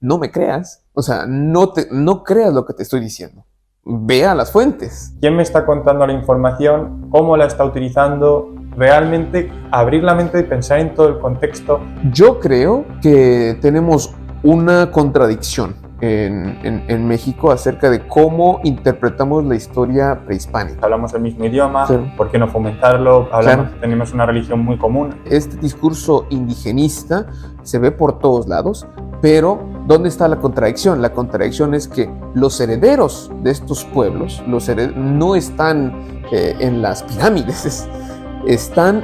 no me creas, o sea, no creas lo que te estoy diciendo. Ve a las fuentes. ¿Quién me está contando la información? ¿Cómo la está utilizando? Realmente abrir la mente y pensar en todo el contexto. Yo creo que tenemos una contradicción en México acerca de cómo interpretamos la historia prehispánica. Hablamos el mismo idioma, Claro. ¿por qué no fomentarlo? Claro. Tenemos una religión muy común. Este discurso indigenista se ve por todos lados, pero ¿dónde está la contradicción? La contradicción es que los herederos de estos pueblos no están en las pirámides, están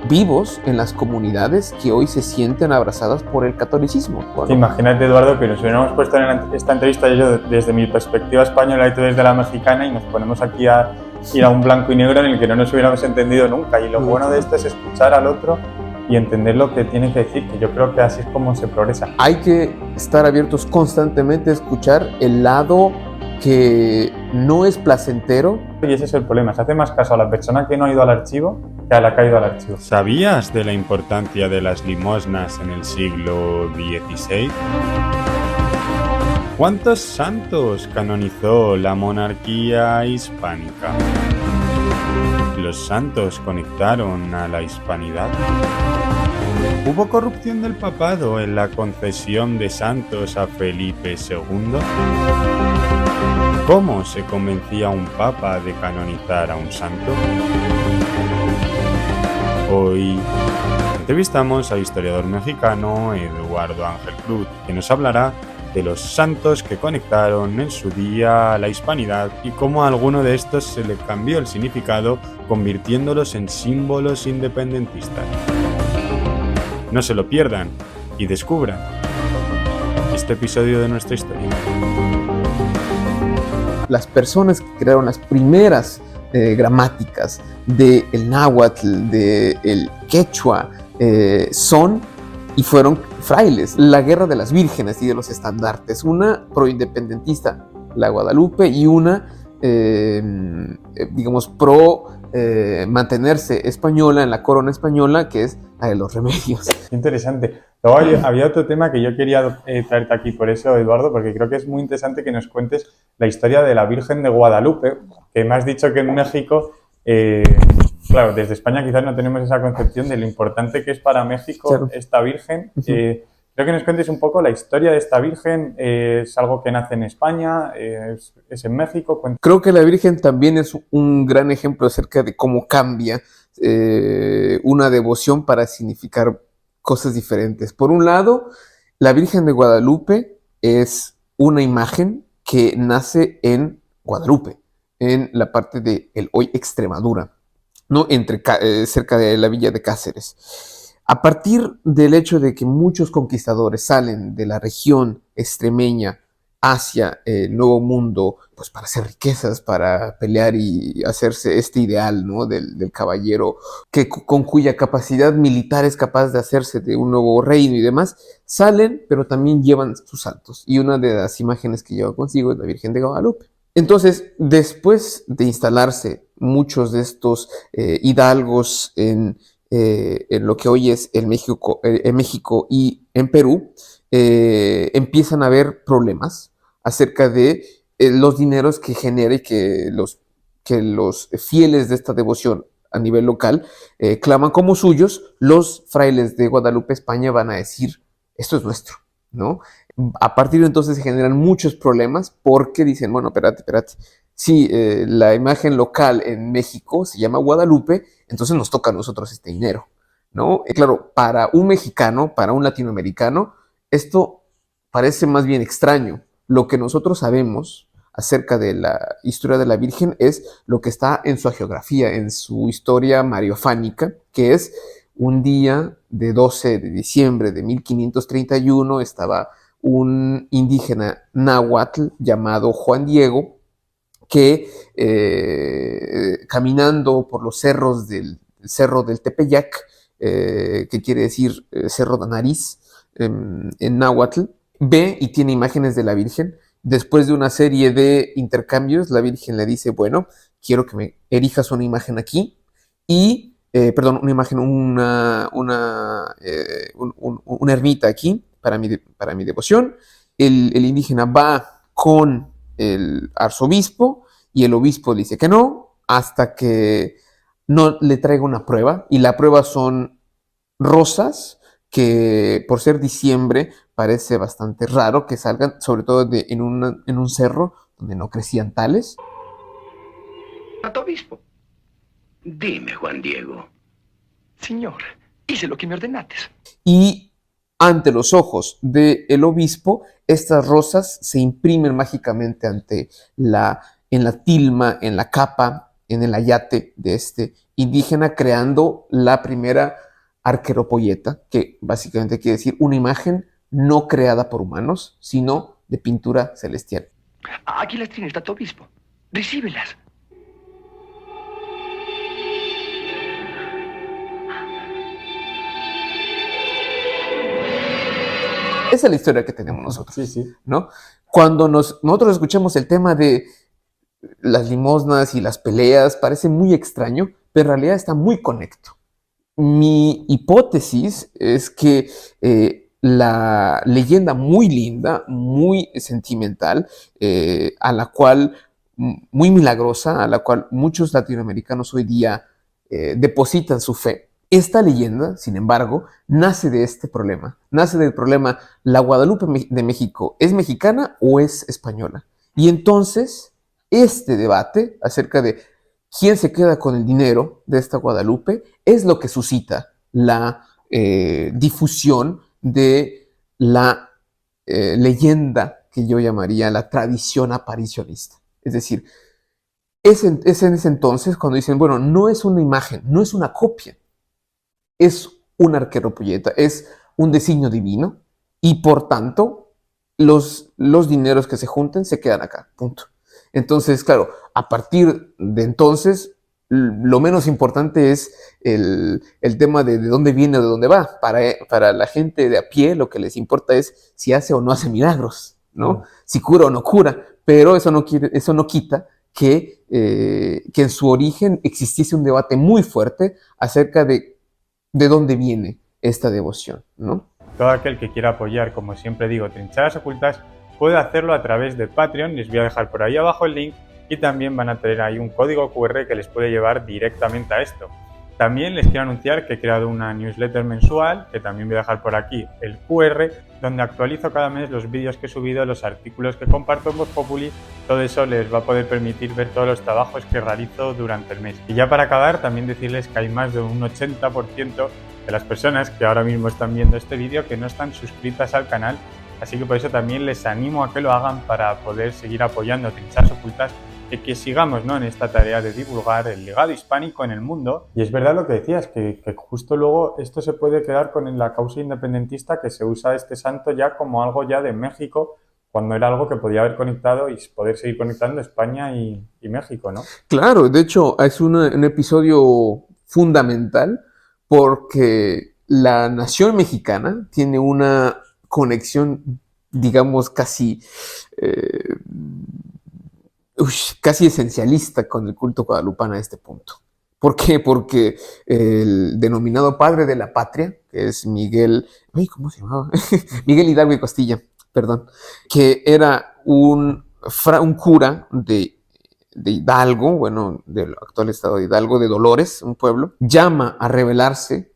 vivos en las comunidades que hoy se sienten abrazadas por el catolicismo. Sí, imagínate, Eduardo, que nos hubiéramos puesto en esta entrevista yo desde mi perspectiva española y tú desde la mexicana y nos ponemos aquí a ir a un blanco y negro en el que no nos hubiéramos entendido nunca. Y lo bueno de esto es escuchar al otro y entender lo que tiene que decir, que yo creo que así es como se progresa. Hay que estar abiertos constantemente a escuchar el lado que no es placentero. Y ese es el problema, se hace más caso a la persona que no ha ido al archivo que a la que ha ido al archivo. ¿Sabías de la importancia de las limosnas en el siglo XVI? ¿Cuántos santos canonizó la monarquía hispánica? ¿Los santos conectaron a la hispanidad? ¿Hubo corrupción del papado en la concesión de santos a Felipe II? ¿Cómo se convencía a un papa de canonizar a un santo? Hoy entrevistamos al historiador mexicano Eduardo Ángel Cruz, que nos hablará de los santos que conectaron en su día a la hispanidad y cómo a alguno de estos se le cambió el significado, convirtiéndolos en símbolos independentistas. No se lo pierdan y descubran este episodio de nuestra historia. Las personas que crearon las primeras gramáticas del náhuatl, del quechua, son y fueron frailes. La guerra de las vírgenes y de los estandartes, una proindependentista, la Guadalupe, y una, digamos, pro mantenerse española en la corona española, que es la de los remedios. Interesante. Luego había otro tema que yo quería traerte aquí por eso, Eduardo, porque creo que es muy interesante que nos cuentes la historia de la Virgen de Guadalupe, que me has dicho que en México, claro, desde España quizás no tenemos esa concepción de lo importante que es para México, claro, esta Virgen. Creo que nos cuentes un poco la historia de esta Virgen. ¿Es algo que nace en España? ¿Es en México? Creo que la Virgen también es un gran ejemplo acerca de cómo cambia una devoción para significar cosas diferentes. Por un lado, la Virgen de Guadalupe es una imagen que nace en Guadalupe, en la parte de hoy Extremadura, ¿no? Cerca de la villa de Cáceres. A partir del hecho de que muchos conquistadores salen de la región extremeña hacia el Nuevo Mundo, pues para hacer riquezas, para pelear y hacerse este ideal, ¿no? del caballero, con cuya capacidad militar es capaz de hacerse de un nuevo reino y demás, salen, pero también llevan sus saltos. Y una de las imágenes que lleva consigo es la Virgen de Guadalupe. Entonces, después de instalarse muchos de estos hidalgos en lo que hoy es en México y en Perú, empiezan a haber problemas acerca de los dineros que genera y que los fieles de esta devoción a nivel local claman como suyos. Los frailes de Guadalupe, España, van a decir, esto es nuestro, ¿no? A partir de entonces se generan muchos problemas porque dicen, bueno, espérate, si la imagen local en México se llama Guadalupe, entonces nos toca a nosotros este dinero, ¿no? Claro, para un mexicano, para un latinoamericano, esto parece más bien extraño. Lo que nosotros sabemos acerca de la historia de la Virgen es lo que está en su hagiografía, en su historia mariofánica, que es un día de 12 de diciembre de 1531, estaba un indígena náhuatl llamado Juan Diego, que caminando por los cerros del cerro del Tepeyac, que quiere decir cerro de nariz en náhuatl, ve y tiene imágenes de la Virgen. Después de una serie de intercambios, la Virgen le dice, bueno, quiero que me erijas una imagen aquí y, una ermita aquí para mi devoción. el indígena va con el arzobispo y el obispo dice que no, hasta que no le traiga una prueba, y la prueba son rosas que por ser diciembre parece bastante raro que salgan, sobre todo en un cerro donde no crecían tales. Arzobispo. Dime, Juan Diego. Señor, hice lo que me ordenates. Y ante los ojos del obispo, estas rosas se imprimen mágicamente en la tilma, en la capa, en el ayate de este indígena, creando la primera arqueropolleta, que básicamente quiere decir una imagen no creada por humanos, sino de pintura celestial. Aquí las tienes, arzobispo. Recíbelas. Esa es la historia que tenemos nosotros, Sí, sí. ¿no? Cuando nosotros escuchamos el tema de las limosnas y las peleas, parece muy extraño, pero en realidad está muy conecto. Mi hipótesis es que la leyenda muy linda, muy sentimental, a la cual, muy milagrosa, a la cual muchos latinoamericanos hoy día depositan su fe. Esta leyenda, sin embargo, nace de este problema. Nace del problema, ¿la Guadalupe de México es mexicana o es española? Y entonces, este debate acerca de quién se queda con el dinero de esta Guadalupe es lo que suscita la difusión de la leyenda que yo llamaría la tradición aparicionista. Es decir, es en ese entonces cuando dicen, bueno, no es una imagen, no es una copia, es una arqueropolleta, es un designio divino, y por tanto los dineros que se junten se quedan acá, punto. Entonces, claro, a partir de entonces, lo menos importante es el tema de dónde viene o de dónde va. Para la gente de a pie, lo que les importa es si hace o no hace milagros, ¿no? Si cura o no cura, pero eso no quita que en su origen existiese un debate muy fuerte acerca de dónde viene esta devoción, ¿no? Todo aquel que quiera apoyar, como siempre digo, Trincheras Ocultas, puede hacerlo a través de Patreon. Les voy a dejar por ahí abajo el link, y también van a tener ahí un código QR que les puede llevar directamente a esto. También les quiero anunciar que he creado una newsletter mensual, que también voy a dejar por aquí el QR, donde actualizo cada mes los vídeos que he subido, los artículos que comparto en Voz Populi. Todo eso les va a poder permitir ver todos los trabajos que realizo durante el mes. Y ya para acabar, también decirles que hay más de un 80% de las personas que ahora mismo están viendo este vídeo que no están suscritas al canal, así que por eso también les animo a que lo hagan para poder seguir apoyando a Trincheras Ocultas y que sigamos, ¿no?, en esta tarea de divulgar el legado hispánico en el mundo. Y es verdad lo que decías, que justo luego esto se puede quedar con la causa independentista, que se usa este santo ya como algo ya de México, cuando era algo que podía haber conectado y poder seguir conectando España y México, ¿no? Claro, de hecho es un episodio fundamental porque la nación mexicana tiene una conexión, digamos, casi esencialista con el culto guadalupano a este punto. ¿Por qué? Porque el denominado padre de la patria, que es Miguel, ¿cómo se llamaba? Miguel Hidalgo y Costilla, perdón, que era un cura de Hidalgo, bueno, del actual estado de Hidalgo, de Dolores, un pueblo, llama a rebelarse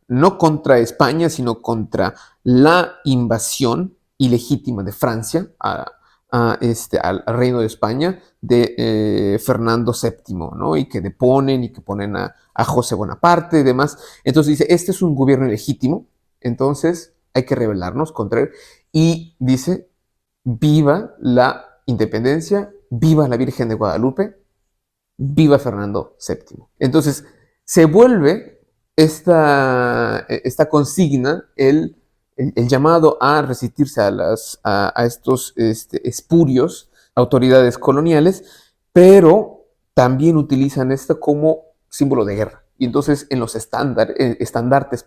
no contra España, sino contra la invasión ilegítima de Francia al reino de España de Fernando VII, ¿no? Y que deponen y que ponen a José Bonaparte y demás. Entonces dice, este es un gobierno ilegítimo, entonces hay que rebelarnos contra él. Y dice, viva la independencia, viva la Virgen de Guadalupe, viva Fernando VII. Entonces se vuelve esta consigna el llamado a resistirse a estos espurios autoridades coloniales, pero también utilizan esto como símbolo de guerra. Y entonces en los estandartes,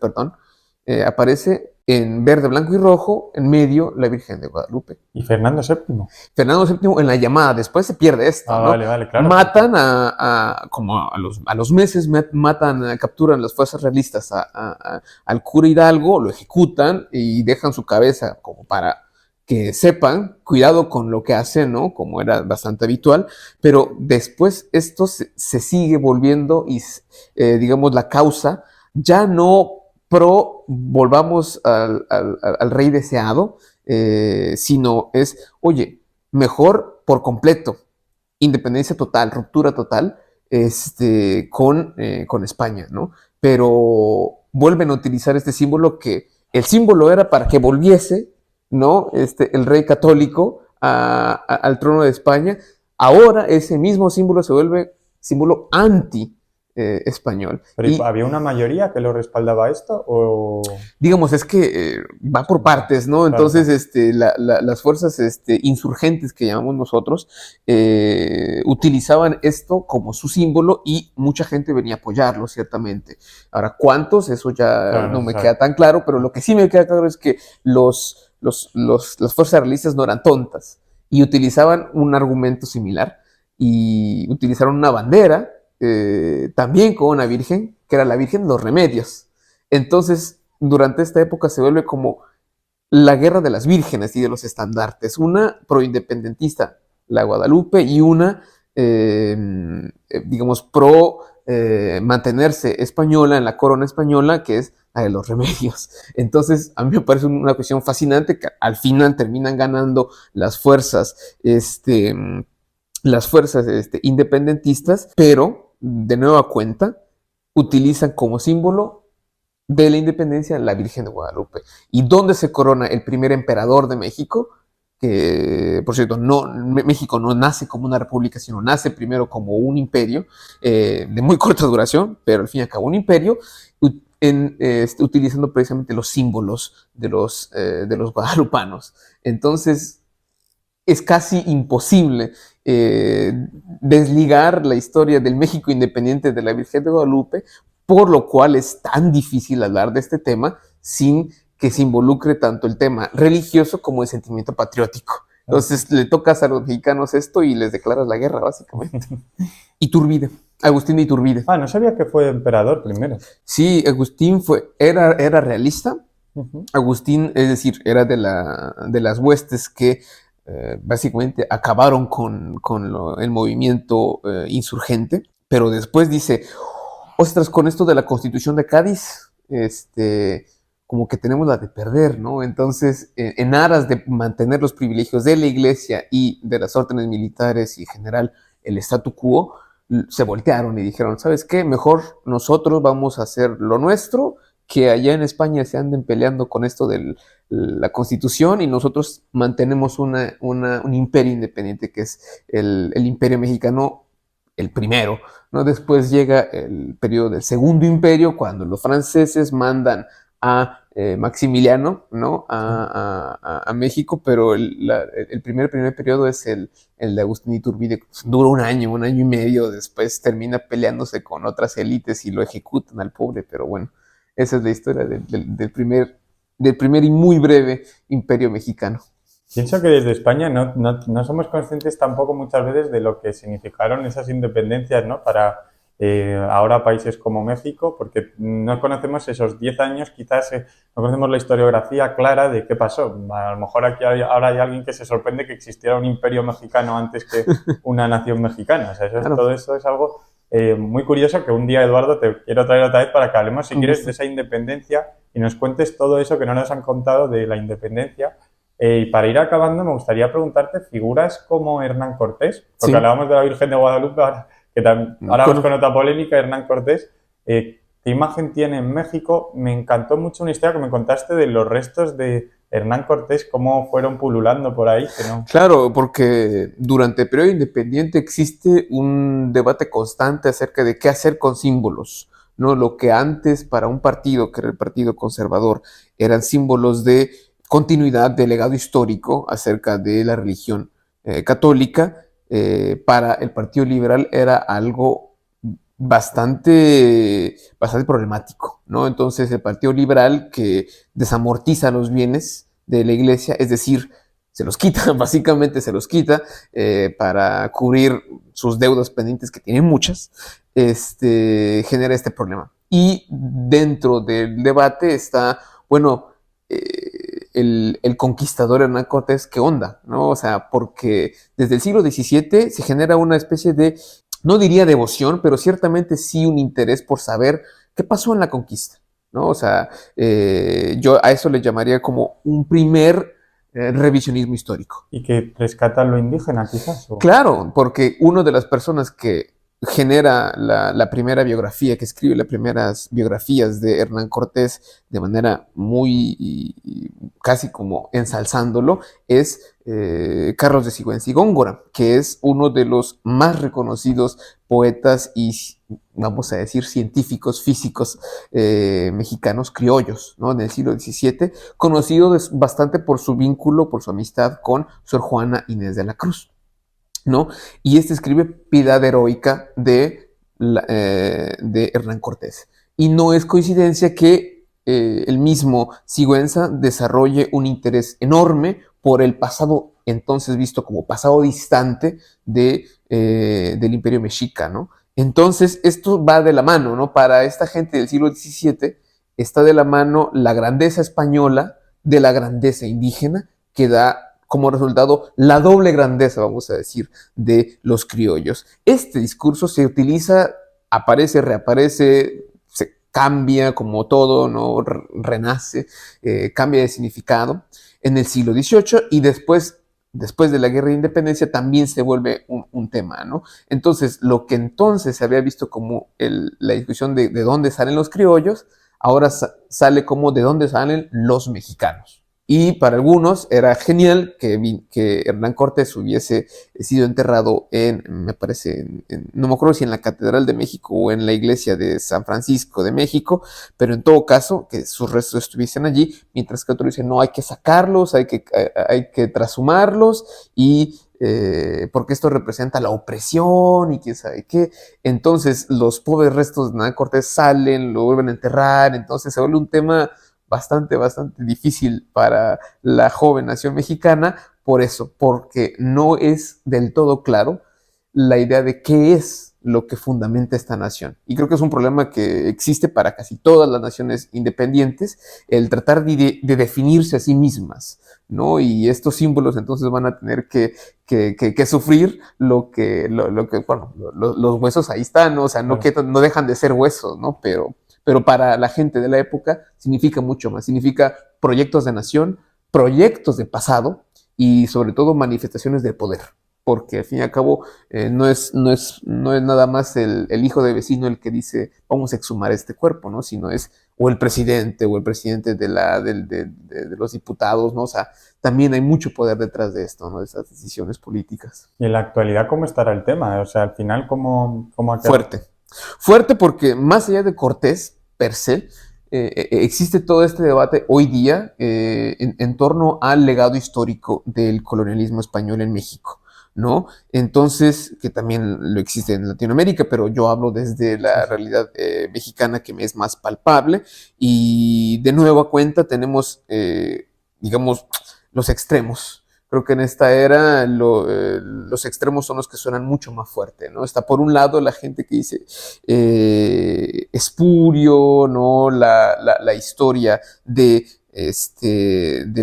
aparece en verde, blanco y rojo, en medio la Virgen de Guadalupe. ¿Y Fernando VII? Fernando VII en la llamada, después se pierde esto, ¿no? Vale, claro. Matan como a los meses, capturan las fuerzas realistas al cura Hidalgo, lo ejecutan y dejan su cabeza como para que sepan, cuidado con lo que hacen, ¿no? Como era bastante habitual, pero después esto se sigue volviendo y, digamos, la causa ya no pro volvamos al rey deseado, sino es, oye, mejor por completo, independencia total, ruptura total, con España, ¿no? Pero vuelven a utilizar este símbolo que el símbolo era para que volviese, ¿no? El rey católico al trono de España. Ahora ese mismo símbolo se vuelve símbolo anti español. ¿Pero había una mayoría que lo respaldaba esto? ¿O...? Digamos, es que va por partes, ¿no? Entonces, las fuerzas insurgentes que llamamos nosotros utilizaban esto como su símbolo y mucha gente venía a apoyarlo, ciertamente. Ahora, ¿cuántos? Eso ya no me queda tan claro, pero lo que sí me queda claro es que las fuerzas realistas no eran tontas y utilizaban un argumento similar y utilizaron una bandera también con una virgen, que era la Virgen de los Remedios. Entonces, durante esta época se vuelve como la guerra de las vírgenes y de los estandartes. Una proindependentista, la Guadalupe, y una, digamos, pro mantenerse española en la corona española, que es la de los Remedios. Entonces, a mí me parece una cuestión fascinante que al final terminan ganando las fuerzas, independentistas, pero de nueva cuenta utilizan como símbolo de la independencia la Virgen de Guadalupe. ¿Y dónde se corona el primer emperador de México? Que, por cierto, México no nace como una república, sino nace primero como un imperio de muy corta duración, pero al fin y al cabo un imperio, utilizando precisamente los símbolos de los guadalupanos. Entonces, es casi imposible desligar la historia del México independiente de la Virgen de Guadalupe, por lo cual es tan difícil hablar de este tema sin que se involucre tanto el tema religioso como el sentimiento patriótico. Entonces le tocas a los mexicanos esto y les declaras la guerra, básicamente. Iturbide, Agustín de Iturbide. Ah, no sabía que fue emperador primero. Sí, Agustín era realista. Agustín, es decir, era de las huestes que básicamente acabaron con el movimiento insurgente, pero después dice, ostras, con esto de la Constitución de Cádiz, como que tenemos la de perder, ¿no? Entonces, en aras de mantener los privilegios de la Iglesia y de las órdenes militares y en general el statu quo, se voltearon y dijeron, ¿sabes qué? Mejor nosotros vamos a hacer lo nuestro, que allá en España se anden peleando con esto de la Constitución y nosotros mantenemos un imperio independiente que es el Imperio Mexicano, el primero, ¿no? Después llega el periodo del Segundo Imperio, cuando los franceses mandan a Maximiliano, ¿no? a México, pero el primer periodo es el de Agustín Iturbide. Dura un año y medio, después termina peleándose con otras élites y lo ejecutan al pobre, pero bueno, esa es la historia del primer y muy breve imperio mexicano. Pienso que desde España no somos conscientes tampoco muchas veces de lo que significaron esas independencias, ¿no? Para ahora países como México, porque no conocemos esos 10 años, quizás no conocemos la historiografía clara de qué pasó. A lo mejor aquí ahora hay alguien que se sorprende que existiera un imperio mexicano antes que una nación mexicana. O sea, claro. Todo eso es algo muy curioso que un día, Eduardo, te quiero traer otra vez para que hablemos, si quieres, de esa independencia y nos cuentes todo eso que no nos han contado de la independencia. Y para ir acabando, me gustaría preguntarte figuras como Hernán Cortés, porque hablábamos de la Virgen de Guadalupe, ahora vamos con otra polémica, Hernán Cortés. ¿Qué imagen tiene en México? Me encantó mucho una historia que me contaste de los restos de Hernán Cortés, cómo fueron pululando por ahí. Que no... Claro, porque durante el periodo independiente existe un debate constante acerca de qué hacer con símbolos, ¿no? Lo que antes para un partido, que era el Partido Conservador, eran símbolos de continuidad de legado histórico acerca de la religión católica, para el Partido Liberal era algo bastante problemático, ¿no? Entonces el Partido Liberal, que desamortiza los bienes de la Iglesia, es decir, se los quita, básicamente se los quita para cubrir sus deudas pendientes, que tienen muchas, genera este problema. Y dentro del debate está, bueno, el conquistador Hernán Cortés, ¿qué onda? ¿No? O sea, porque desde el siglo XVII se genera una especie de, no diría devoción, pero ciertamente sí un interés por saber qué pasó en la conquista, ¿no? O sea, yo a eso le llamaría como un primer revisionismo histórico. ¿Y que rescata lo indígena, quizás? ¿O? Claro, porque una de las personas que genera la primera biografía, que escribe las primeras biografías de Hernán Cortés de manera muy, casi como ensalzándolo, es Carlos de Sigüenza y Góngora, que es uno de los más reconocidos poetas y, vamos a decir, científicos físicos mexicanos criollos, ¿no? En el siglo XVII, conocido bastante por su vínculo, por su amistad con Sor Juana Inés de la Cruz, ¿no? Y este escribe Piedad Heroica de Hernán Cortés. Y no es coincidencia que el mismo Sigüenza desarrolle un interés enorme por el pasado, entonces visto como pasado distante del Imperio Mexica, ¿no? Entonces, esto va de la mano, ¿no? Para esta gente del siglo XVII está de la mano la grandeza española de la grandeza indígena, que da como resultado la doble grandeza, vamos a decir, de los criollos. Este discurso se utiliza, aparece, reaparece, se cambia como todo, ¿no? Renace, cambia de significado en el siglo XVIII y después de la Guerra de Independencia también se vuelve un tema, ¿no? Entonces, lo que entonces se había visto como la discusión de dónde salen los criollos, ahora sale como de dónde salen los mexicanos. Y para algunos era genial que Hernán Cortés hubiese sido enterrado me parece, no me acuerdo si en la Catedral de México o en la iglesia de San Francisco de México, pero en todo caso que sus restos estuviesen allí, mientras que otros dicen, no, hay que sacarlos, hay que trashumarlos y porque esto representa la opresión y quién sabe qué. Entonces los pobres restos de Hernán Cortés salen, lo vuelven a enterrar, entonces se vuelve un tema bastante difícil para la joven nación mexicana, por eso, porque no es del todo claro la idea de qué es lo que fundamenta esta nación. Y creo que es un problema que existe para casi todas las naciones independientes, el tratar de definirse a sí mismas, ¿no? Y estos símbolos entonces van a tener que sufrir lo que bueno, los huesos ahí están, ¿no? O sea, no dejan de ser huesos, ¿no? Pero para la gente de la época significa mucho más, significa proyectos de nación, proyectos de pasado y sobre todo manifestaciones de poder, porque al fin y al cabo no es nada más el hijo de vecino el que dice vamos a exhumar este cuerpo, ¿no? Sino es o el presidente de los diputados, ¿no? O sea, también hay mucho poder detrás de esto, ¿no? De esas decisiones políticas. ¿Y en la actualidad cómo estará el tema? O sea, al final, ¿cómo ha quedado? Fuerte porque más allá de Cortés, per se, existe todo este debate hoy día en torno al legado histórico del colonialismo español en México, ¿no? Entonces, que también lo existe en Latinoamérica, pero yo hablo desde la realidad mexicana que me es más palpable y de nueva cuenta tenemos, digamos, los extremos. Creo que en esta era los extremos son los que suenan mucho más fuerte, ¿no? Está por un lado la gente que dice espurio, ¿no? La historia del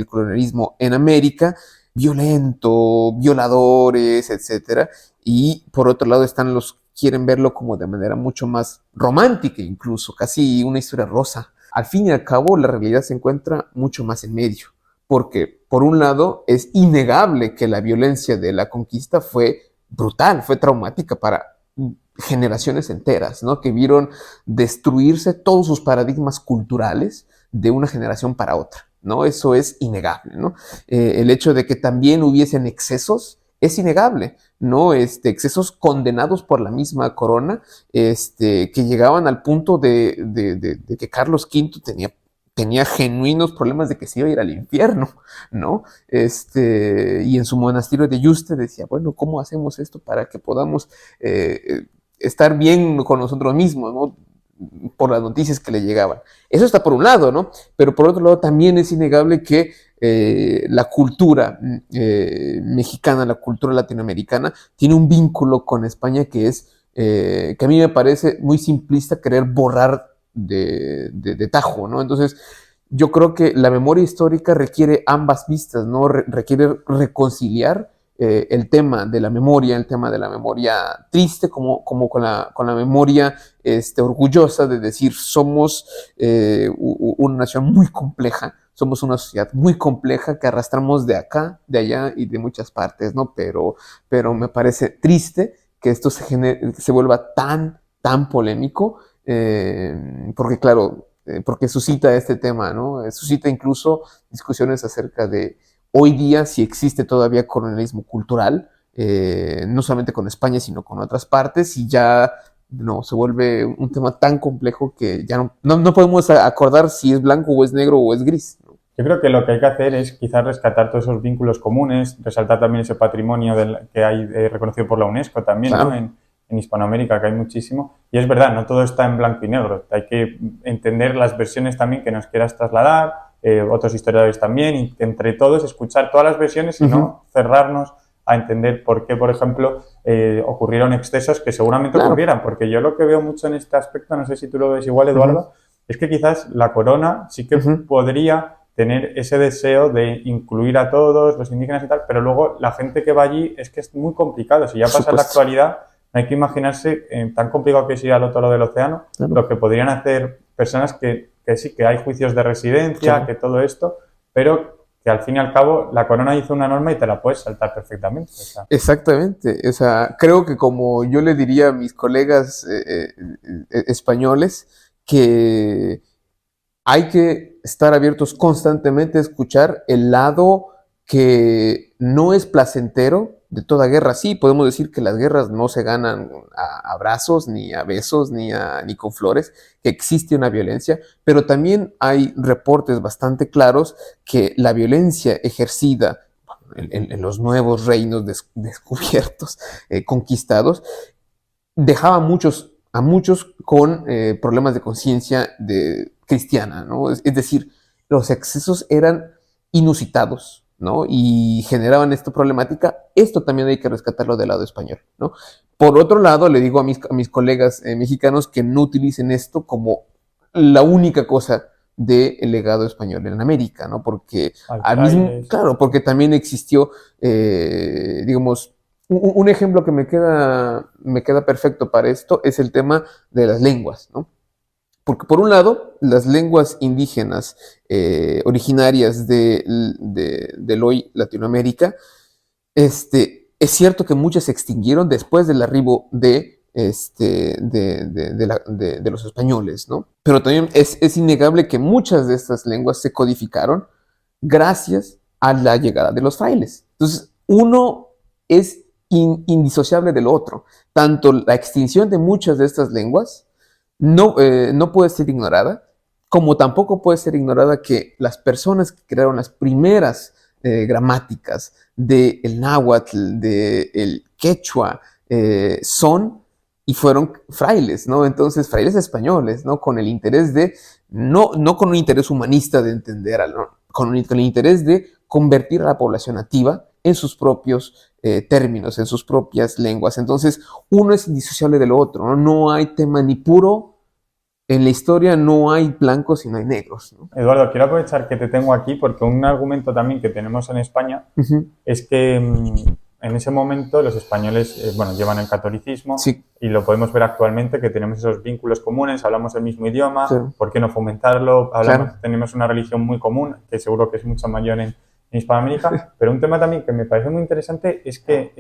colonialismo en América, violento, violadores, etcétera. Y por otro lado están los que quieren verlo como de manera mucho más romántica, incluso, casi una historia rosa. Al fin y al cabo, la realidad se encuentra mucho más en medio. Porque, por un lado, es innegable que la violencia de la conquista fue brutal, fue traumática para generaciones enteras, ¿no? Que vieron destruirse todos sus paradigmas culturales de una generación para otra, ¿no? Eso es innegable, ¿no? El hecho de que también hubiesen excesos es innegable, ¿no? Excesos condenados por la misma corona, que llegaban al punto de que Carlos V tenía genuinos problemas de que se iba a ir al infierno, ¿no? Y en su monasterio de Yuste decía, bueno, ¿cómo hacemos esto para que podamos estar bien con nosotros mismos, ¿no? Por las noticias que le llegaban. Eso está por un lado, ¿no? Pero por otro lado también es innegable que la cultura mexicana, la cultura latinoamericana, tiene un vínculo con España que que a mí me parece muy simplista querer borrar de tajo, ¿no? Entonces, yo creo que la memoria histórica requiere ambas vistas, ¿no? Requiere reconciliar el tema de la memoria, el tema de la memoria triste, como con la memoria orgullosa de decir somos una nación muy compleja, somos una sociedad muy compleja que arrastramos de acá, de allá y de muchas partes, ¿no? Pero me parece triste que esto se vuelva tan polémico, porque claro, porque suscita este tema, ¿no? Suscita incluso discusiones acerca de hoy día si existe todavía colonialismo cultural, no solamente con España, sino con otras partes, y ya no, se vuelve un tema tan complejo que ya no podemos acordar si es blanco o es negro o es gris, ¿no? Yo creo que lo que hay que hacer es quizás rescatar todos esos vínculos comunes, resaltar también ese patrimonio que hay reconocido por la UNESCO también, Claro. ¿no? En Hispanoamérica, que hay muchísimo. Y es verdad, no todo está en blanco y negro. Hay que entender las versiones también que nos quieras trasladar, otros historiadores también, y entre todos escuchar todas las versiones y no cerrarnos a entender por qué, por ejemplo, ocurrieron excesos que seguramente ocurrieran. Porque yo lo que veo mucho en este aspecto, no sé si tú lo ves igual, Eduardo, es que quizás la corona sí que podría tener ese deseo de incluir a todos los indígenas y tal, pero luego la gente que va allí es que es muy complicado. Si ya pasa en la actualidad, no hay que imaginarse tan complicado que es ir al otro lado del océano, lo que podrían hacer personas que sí, que hay juicios de residencia, que todo esto, pero que al fin y al cabo la corona hizo una norma y te la puedes saltar perfectamente. O sea. Exactamente, o sea, creo que como yo le diría a mis colegas españoles, que hay que estar abiertos constantemente a escuchar el lado que no es placentero de toda guerra. Sí, podemos decir que las guerras no se ganan a abrazos, ni a besos, ni con flores, que existe una violencia, pero también hay reportes bastante claros que la violencia ejercida en los nuevos reinos descubiertos, conquistados, dejaba a muchos con problemas de conciencia cristiana, ¿no? Es decir, los excesos eran inusitados, ¿no? Y generaban esta problemática. Esto también hay que rescatarlo del lado español, ¿no? Por otro lado, le digo a mis colegas mexicanos que no utilicen esto como la única cosa del legado español en América, ¿no? Porque claro, porque también existió, digamos, un ejemplo que me queda perfecto para esto es el tema de las lenguas, ¿no? Porque por un lado, las lenguas indígenas originarias del hoy Latinoamérica, es cierto que muchas se extinguieron después del arribo de los españoles, ¿no? Pero también es innegable que muchas de estas lenguas se codificaron gracias a la llegada de los frailes. Entonces, uno es indisociable del otro. Tanto la extinción de muchas de estas lenguas no puede ser ignorada, como tampoco puede ser ignorada que las personas que crearon las primeras gramáticas del náhuatl, del quechua, son y fueron frailes, ¿no? Entonces, frailes españoles, ¿no? Con el interés no con un interés humanista de entender, con el interés de convertir a la población nativa en sus propios términos, en sus propias lenguas. Entonces, uno es indisociable del otro, ¿no? No hay tema ni puro. En la historia no hay blancos y no hay negros, ¿no? Eduardo, quiero aprovechar que te tengo aquí porque un argumento también que tenemos en España es que en ese momento los españoles llevan el catolicismo y lo podemos ver actualmente que tenemos esos vínculos comunes, hablamos el mismo idioma, ¿por qué no fomentarlo? Tenemos una religión muy común que seguro que es mucho mayor en Hispanoamérica, pero un tema también que me parece muy interesante es que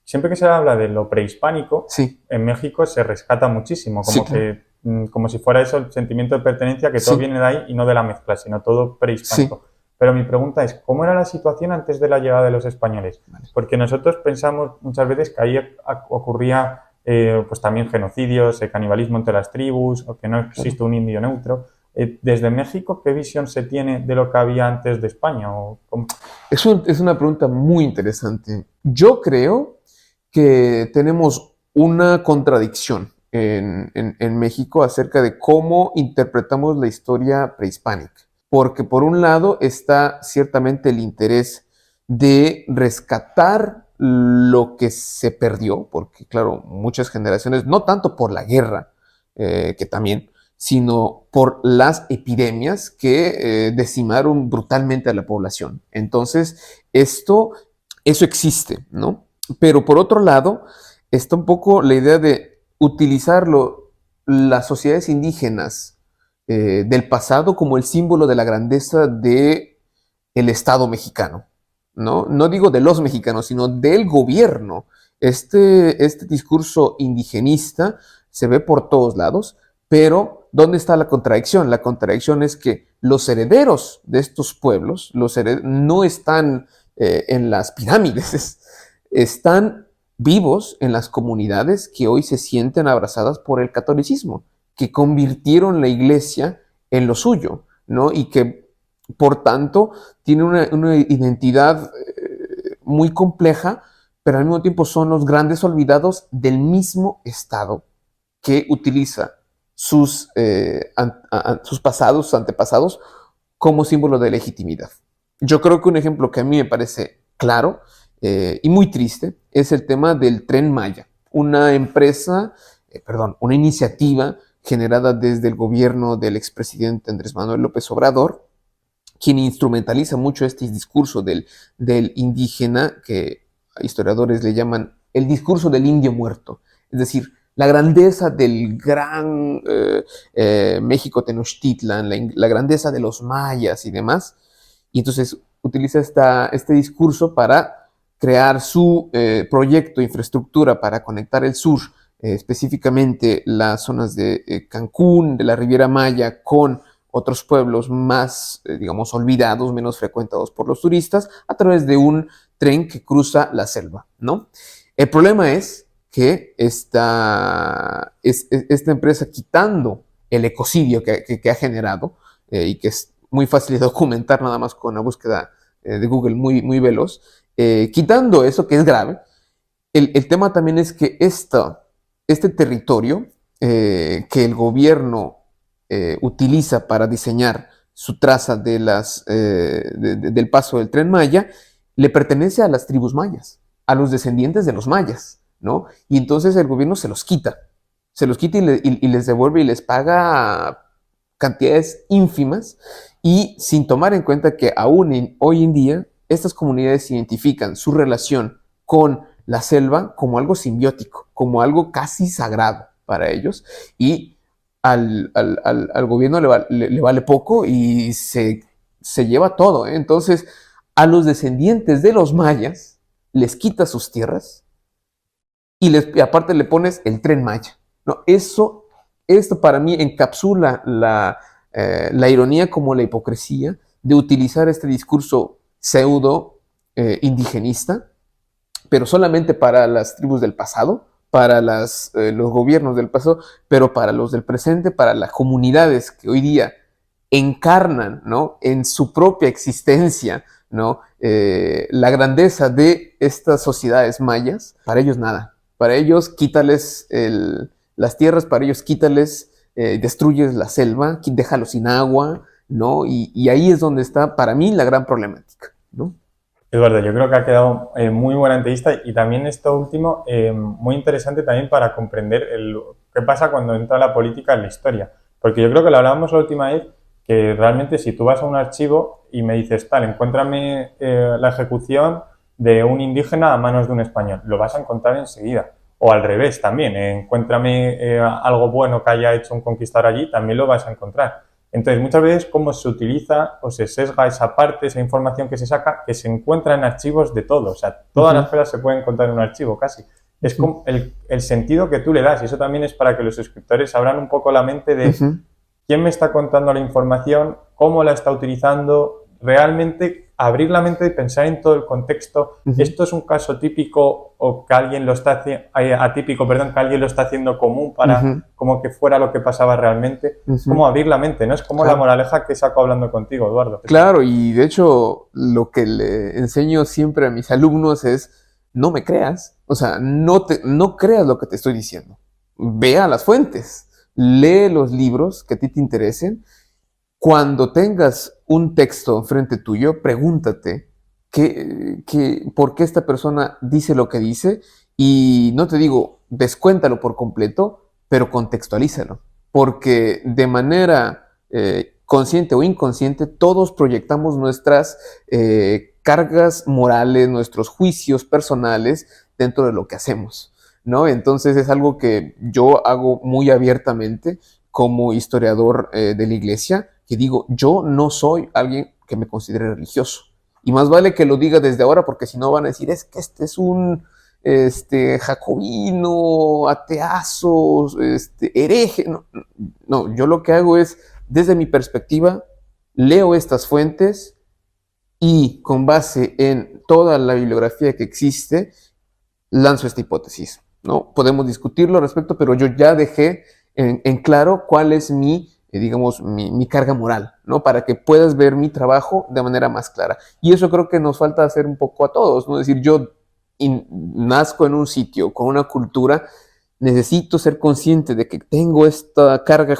siempre que se habla de lo prehispánico, en México se rescata muchísimo, como si fuera eso el sentimiento de pertenencia, que todo viene de ahí y no de la mezcla, sino todo prehispánico. Pero mi pregunta es, ¿cómo era la situación antes de la llegada de los españoles? Porque nosotros pensamos muchas veces que ahí ocurría pues también genocidios, canibalismo entre las tribus, o que no existe un indio neutro. Desde México, ¿qué visión se tiene de lo que había antes de España? Es una pregunta muy interesante. Yo creo que tenemos una contradicción en México acerca de cómo interpretamos la historia prehispánica. Porque por un lado está ciertamente el interés de rescatar lo que se perdió, porque claro, muchas generaciones, no tanto por la guerra, que también, sino por las epidemias que decimaron brutalmente a la población. Entonces, eso existe, ¿no? Pero por otro lado, está un poco la idea de utilizarlo las sociedades indígenas del pasado como el símbolo de la grandeza del Estado mexicano, ¿no? No digo de los mexicanos, sino del gobierno. Este discurso indigenista se ve por todos lados, pero ¿dónde está la contradicción? La contradicción es que los herederos de estos pueblos no están en las pirámides, están vivos en las comunidades que hoy se sienten abrazadas por el catolicismo, que convirtieron la iglesia en lo suyo, ¿no? Y que, por tanto, tienen una identidad muy compleja, pero al mismo tiempo son los grandes olvidados del mismo Estado que utiliza sus pasados, sus antepasados, como símbolo de legitimidad. Yo creo que un ejemplo que a mí me parece claro y muy triste es el tema del Tren Maya, una iniciativa generada desde el gobierno del expresidente Andrés Manuel López Obrador, quien instrumentaliza mucho este discurso del indígena, que historiadores le llaman el discurso del indio muerto, es decir, la grandeza del gran México Tenochtitlan, la grandeza de los mayas y demás, y entonces utiliza este discurso para crear su proyecto de infraestructura para conectar el sur, específicamente las zonas de Cancún, de la Riviera Maya, con otros pueblos más, digamos, olvidados, menos frecuentados por los turistas, a través de un tren que cruza la selva, ¿no? El problema es que esta empresa, quitando el ecocidio que ha generado, y que es muy fácil de documentar nada más con una búsqueda de Google muy veloz, quitando eso que es grave, el tema también es que este territorio que el gobierno utiliza para diseñar su traza del paso del Tren Maya, le pertenece a las tribus mayas, a los descendientes de los mayas, ¿no? Y entonces el gobierno se los quita y les devuelve y les paga cantidades ínfimas, y sin tomar en cuenta que aún hoy en día estas comunidades identifican su relación con la selva como algo simbiótico, como algo casi sagrado para ellos, y al gobierno le vale poco y se lleva todo, ¿eh? Entonces, a los descendientes de los mayas les quita sus tierras y aparte le pones el Tren Maya, ¿no? Esto para mí encapsula la ironía como la hipocresía de utilizar este discurso pseudo indigenista, pero solamente para las tribus del pasado, para los gobiernos del pasado, pero para los del presente, para las comunidades que hoy día encarnan, ¿no?, en su propia existencia, ¿no?, la grandeza de estas sociedades mayas. Para ellos nada. Para ellos quítales las tierras, para ellos quítales, destruyes la selva, déjalos sin agua, ¿no? Y ahí es donde está, para mí, la gran problemática, ¿no? Eduardo, yo creo que ha quedado muy buena entrevista, y también esto último, muy interesante también para comprender qué pasa cuando entra la política en la historia. Porque yo creo que lo hablábamos la última vez, que realmente si tú vas a un archivo y me dices, tal, encuéntrame la ejecución de un indígena a manos de un español, lo vas a encontrar enseguida. O al revés también, encuéntrame algo bueno que haya hecho un conquistador allí, también lo vas a encontrar. Entonces, muchas veces cómo se utiliza o se sesga esa parte, esa información que se saca, que se encuentra en archivos de todo. O sea, todas las cosas se pueden encontrar en un archivo casi. Es como el sentido que tú le das, y eso también es para que los escritores abran un poco la mente de quién me está contando la información, cómo la está utilizando, realmente abrir la mente y pensar en todo el contexto. Esto es un caso típico o que alguien lo está atípico, perdón, que alguien lo está haciendo común para como que fuera lo que pasaba realmente. Es como abrir la mente, ¿no? Es como la moraleja que saco hablando contigo, Eduardo. Claro, y de hecho lo que le enseño siempre a mis alumnos es: no me creas, o sea, no creas lo que te estoy diciendo. Ve a las fuentes, lee los libros que a ti te interesen. Cuando tengas un texto enfrente tuyo, pregúntate por qué esta persona dice lo que dice, y no te digo descuéntalo por completo, pero contextualízalo. porque de manera consciente o inconsciente todos proyectamos nuestras cargas morales, nuestros juicios personales dentro de lo que hacemos, ¿no? Entonces es algo que yo hago muy abiertamente como historiador de la iglesia, que digo, yo no soy alguien que me considere religioso. Y más vale que lo diga desde ahora, porque si no van a decir, es que este es un jacobino, ateazo, hereje. No, no, yo lo que hago es, desde mi perspectiva, leo estas fuentes y con base en toda la bibliografía que existe, lanzo esta hipótesis, ¿no? Podemos discutirlo al respecto, pero yo ya dejé en claro cuál es digamos, mi carga moral, ¿no? Para que puedas ver mi trabajo de manera más clara. Y eso creo que nos falta hacer un poco a todos, ¿no? Es decir, yo nazco en un sitio con una cultura, necesito ser consciente de que tengo esta carga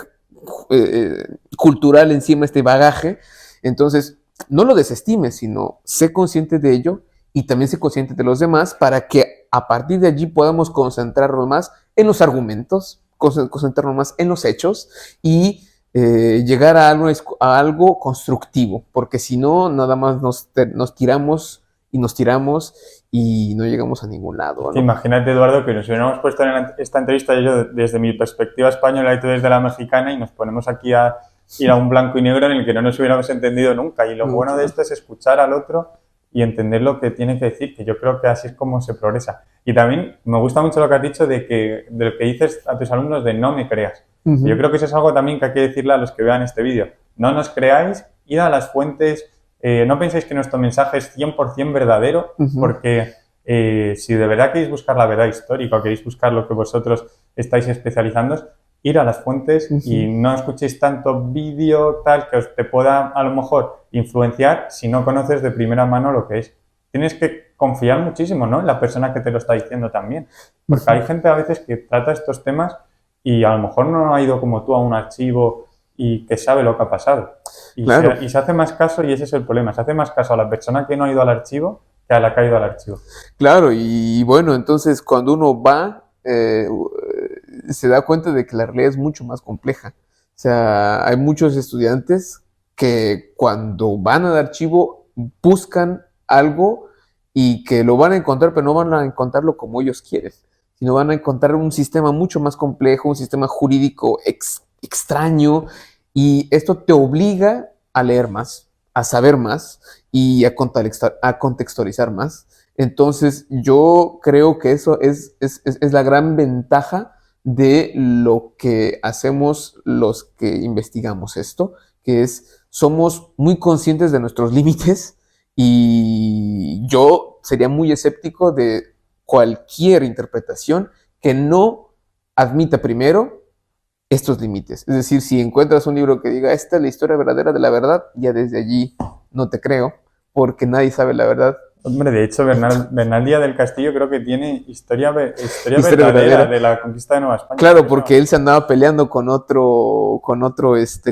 cultural encima, este bagaje, entonces no lo desestime, sino sé consciente de ello y también sé consciente de los demás para que a partir de allí podamos concentrarnos más en los argumentos, concentrarnos más en los hechos y llegar a algo constructivo, porque si no, nada más nos tiramos y no llegamos a ningún lado, ¿no? Imagínate, Eduardo, que nos hubiéramos puesto en esta entrevista yo desde mi perspectiva española y tú desde la mexicana y nos ponemos aquí a ir a un blanco y negro en el que no nos hubiéramos entendido nunca. Y lo bueno de esto es escuchar al otro y entender lo que tiene que decir, que yo creo que así es como se progresa. Y también me gusta mucho lo que has dicho de lo que dices a tus alumnos de no me creas. Uh-huh. Yo creo que eso es algo también que hay que decirle a los que vean este vídeo. No nos creáis, id a las fuentes, no penséis que nuestro mensaje es 100% verdadero, uh-huh. Porque si de verdad queréis buscar la verdad histórica o queréis buscar lo que vosotros estáis especializando, ir a las fuentes, uh-huh. Y no escuchéis tanto vídeo tal que te pueda a lo mejor influenciar si no conoces de primera mano lo que es. Tienes que confiar muchísimo, ¿no?, en la persona que te lo está diciendo también. Porque hay gente a veces que trata estos temas y a lo mejor no ha ido como tú a un archivo y que sabe lo que ha pasado. Y, claro. Se hace más caso, y ese es el problema, se hace más caso a la persona que no ha ido al archivo que a la que ha ido al archivo. Claro, y bueno, entonces cuando uno va, se da cuenta de que la realidad es mucho más compleja. O sea, hay muchos estudiantes que cuando van al archivo buscan algo y que lo van a encontrar, pero no van a encontrarlo como ellos quieren, sino van a encontrar un sistema mucho más complejo, un sistema jurídico extraño, y esto te obliga a leer más, a saber más y a contextualizar más. Entonces yo creo que eso es la gran ventaja de lo que hacemos los que investigamos esto, que es, somos muy conscientes de nuestros límites, y yo sería muy escéptico de cualquier interpretación que no admita primero estos límites. Es decir, si encuentras un libro que diga, esta es la historia verdadera de la verdad, ya desde allí no te creo, porque nadie sabe la verdad. Hombre, de hecho, Bernal Díaz del Castillo creo que tiene historia verdadera de la conquista de Nueva España. Claro, porque él se andaba peleando con otro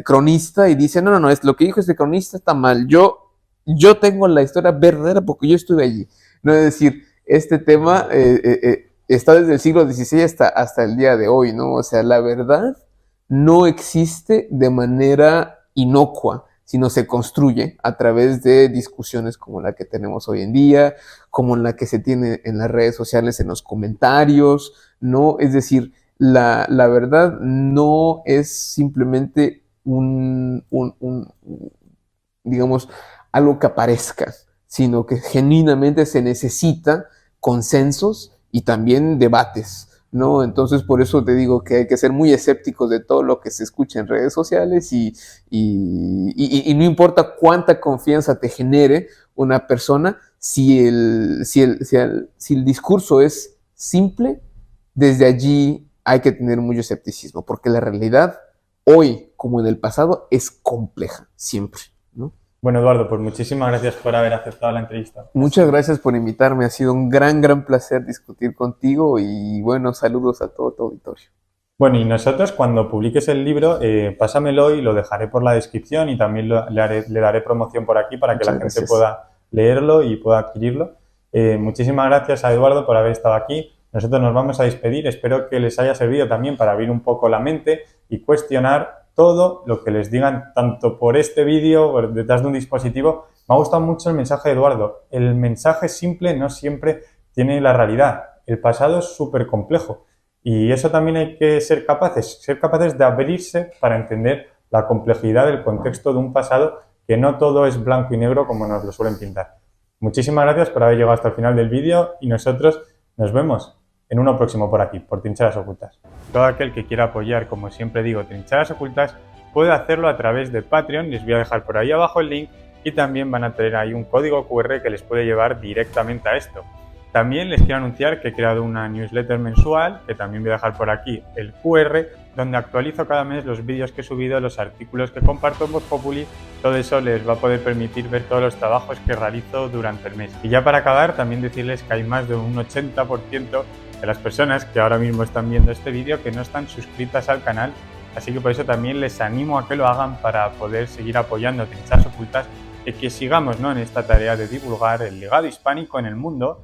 cronista y dice, no, es lo que dijo este cronista está mal. Yo tengo la historia verdadera porque yo estuve allí. No, es decir, este tema está desde el siglo XVI hasta el día de hoy, ¿no? O sea, la verdad no existe de manera inocua, sino se construye a través de discusiones como la que tenemos hoy en día, como la que se tiene en las redes sociales, en los comentarios, ¿no? Es decir, la verdad no es simplemente digamos, algo que aparezca, sino que genuinamente se necesita consensos y también debates, ¿no? Entonces, por eso te digo que hay que ser muy escépticos de todo lo que se escucha en redes sociales y no importa cuánta confianza te genere una persona, si el discurso es simple, desde allí hay que tener mucho escepticismo, porque la realidad, hoy como en el pasado, es compleja, siempre, ¿no? Bueno, Eduardo, pues muchísimas gracias por haber aceptado la entrevista. Muchas gracias por invitarme, ha sido un gran placer discutir contigo y bueno, saludos a todo tu auditorio. Bueno, y nosotros cuando publiques el libro, pásamelo y lo dejaré por la descripción y también le daré promoción por aquí para que la gente pueda leerlo y pueda adquirirlo. Muchísimas gracias a Eduardo por haber estado aquí. nosotros nos vamos a despedir. Espero que les haya servido también para abrir un poco la mente y cuestionar todo lo que les digan, tanto por este vídeo, por detrás de un dispositivo. Me ha gustado mucho el mensaje de Eduardo. El mensaje simple no siempre tiene la realidad. El pasado es súper complejo y eso también hay que ser capaces de abrirse para entender la complejidad del contexto de un pasado, que no todo es blanco y negro como nos lo suelen pintar. Muchísimas gracias por haber llegado hasta el final del vídeo y nosotros nos vemos en uno próximo por aquí, por Trincheras Ocultas. Todo aquel que quiera apoyar, como siempre digo, Trincheras Ocultas, puede hacerlo a través de Patreon. Les voy a dejar por ahí abajo el link y también van a tener ahí un código QR que les puede llevar directamente a esto. También les quiero anunciar que he creado una newsletter mensual, que también voy a dejar por aquí el QR, donde actualizo cada mes los vídeos que he subido, los artículos que comparto en Voz Populi. Todo eso les va a poder permitir ver todos los trabajos que realizo durante el mes. Y ya para acabar, también decirles que hay más de un 80% de las personas que ahora mismo están viendo este vídeo que no están suscritas al canal, así que por eso también les animo a que lo hagan para poder seguir apoyando Trincheras Ocultas y que sigamos, ¿no?, en esta tarea de divulgar el legado hispánico en el mundo.